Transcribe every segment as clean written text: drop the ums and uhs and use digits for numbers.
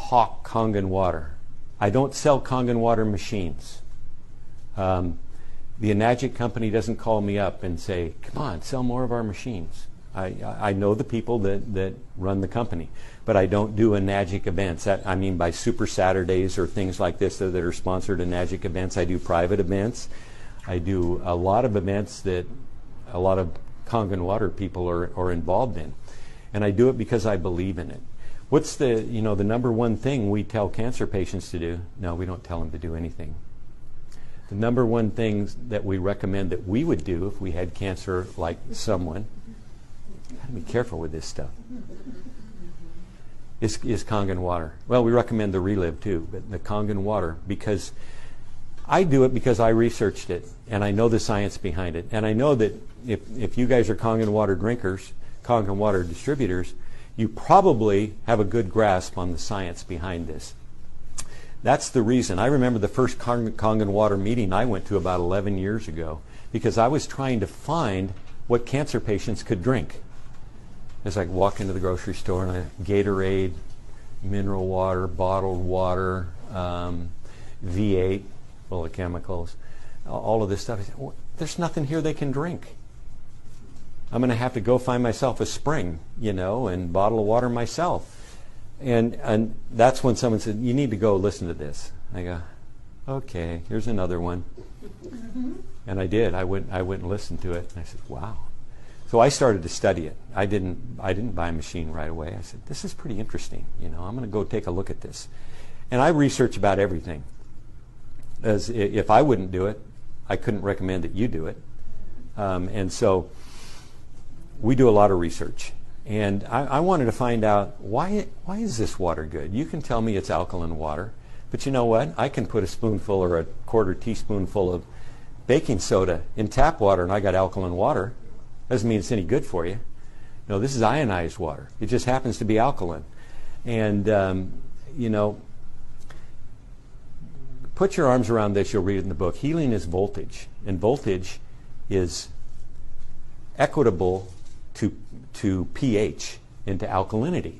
hawk Kangen water. I don't sell Kangen water machines. The Enagic company doesn't call me up and say, come on, sell more of our machines. I know the people that run the company, but I don't do Enagic events. I mean by Super Saturdays or things like this that are sponsored Enagic events. I do private events. I do a lot of events that a lot of Kangen water people are involved in. And I do it because I believe in it. What's the number one thing we tell cancer patients to do? No, we don't tell them to do anything. The number one thing that we recommend that we would do if we had cancer like someone, gotta be careful with this stuff, is Kangen water. Well, we recommend the Relive too, but the Kangen water, because I do it because I researched it and I know the science behind it. And I know that if you guys are Kangen water drinkers, Kangen water distributors, you probably have a good grasp on the science behind this. That's the reason. I remember the first Kangen water meeting I went to about 11 years ago because I was trying to find what cancer patients could drink. As I walk into the grocery store and Gatorade, mineral water, bottled water, V8, full of chemicals, all of this stuff. I said, well, there's nothing here they can drink. I'm going to have to go find myself a spring, and bottle of water myself. And that's when someone said, you need to go listen to this. I go, okay, here's another one. And I did. I went and listened to it. And I said, wow. So I started to study it. I didn't buy a machine right away. I said, this is pretty interesting. I'm going to go take a look at this. And I research about everything. As if I wouldn't do it, I couldn't recommend that you do it. And so we do a lot of research. And I wanted to find out, why is this water good? You can tell me it's alkaline water, but you know what? I can put a spoonful or a quarter teaspoonful of baking soda in tap water and I got alkaline water. Doesn't mean it's any good for you. No, this is ionized water. It just happens to be alkaline. And, put your arms around this, you'll read it in the book. Healing is voltage, and voltage is equitable to pH, into alkalinity.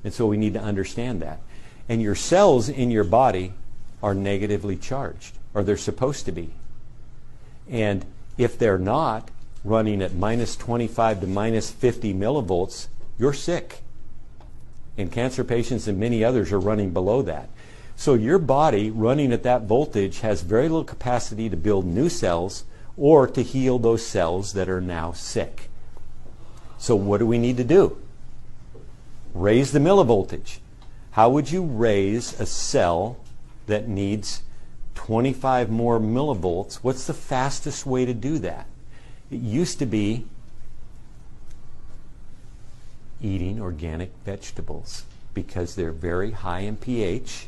And so we need to understand that. And your cells in your body are negatively charged, or they're supposed to be. And if they're not running at minus 25 to minus 50 millivolts, you're sick. And cancer patients and many others are running below that. So your body running at that voltage has very little capacity to build new cells or to heal those cells that are now sick. So what do we need to do? Raise the millivoltage. How would you raise a cell that needs 25 more millivolts? What's the fastest way to do that? It used to be eating organic vegetables because they're very high in pH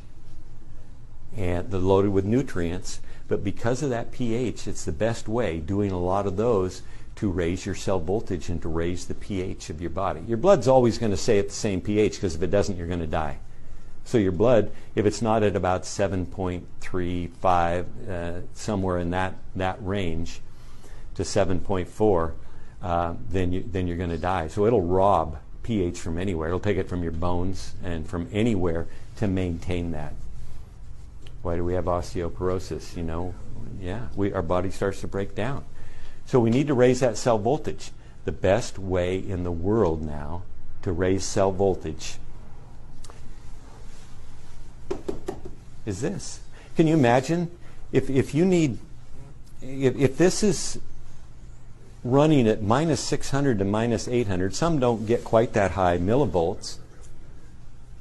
and they're loaded with nutrients. But because of that pH, it's the best way, doing a lot of those, to raise your cell voltage and to raise the pH of your body. Your blood's always going to stay at the same pH because if it doesn't, you're going to die. So your blood, if it's not at about 7.35, somewhere in that range to 7.4, then you're going to die. So it'll rob pH from anywhere. It'll take it from your bones and from anywhere to maintain that. Why do we have osteoporosis? Our body starts to break down. So we need to raise that cell voltage. The best way in the world now to raise cell voltage is this. Can you imagine if this is running at minus 600 to minus 800, some don't get quite that high millivolts.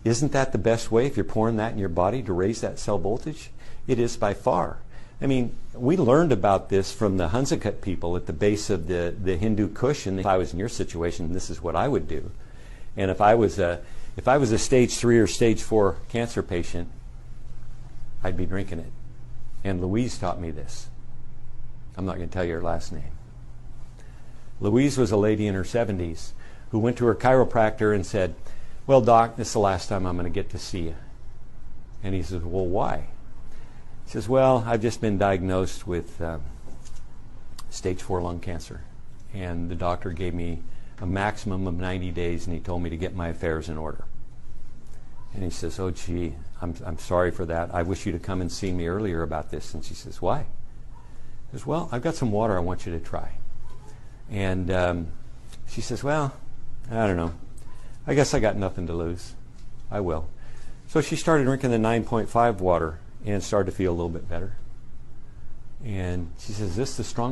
Isn't that the best way, if you're pouring that in your body, to raise that cell voltage? It is by far. I mean, we learned about this from the Hunsakat people at the base of the Hindu Kush, and if I was in your situation, this is what I would do. And if I was a stage 3 or stage 4 cancer patient, I'd be drinking it. And Louise taught me this. I'm not going to tell you her last name. Louise was a lady in her 70s who went to her chiropractor and said, well, doc, this is the last time I'm going to get to see you. And he says, well, why? He says, well, I've just been diagnosed with stage 4 lung cancer. And the doctor gave me a maximum of 90 days, and he told me to get my affairs in order. And he says, oh, gee, I'm sorry for that. I wish you'd have come and seen me earlier about this. And she says, why? He says, well, I've got some water I want you to try. And she says, well, I don't know. I guess I got nothing to lose. I will. So she started drinking the 9.5 water and started to feel a little bit better. And she says, is this the strongest?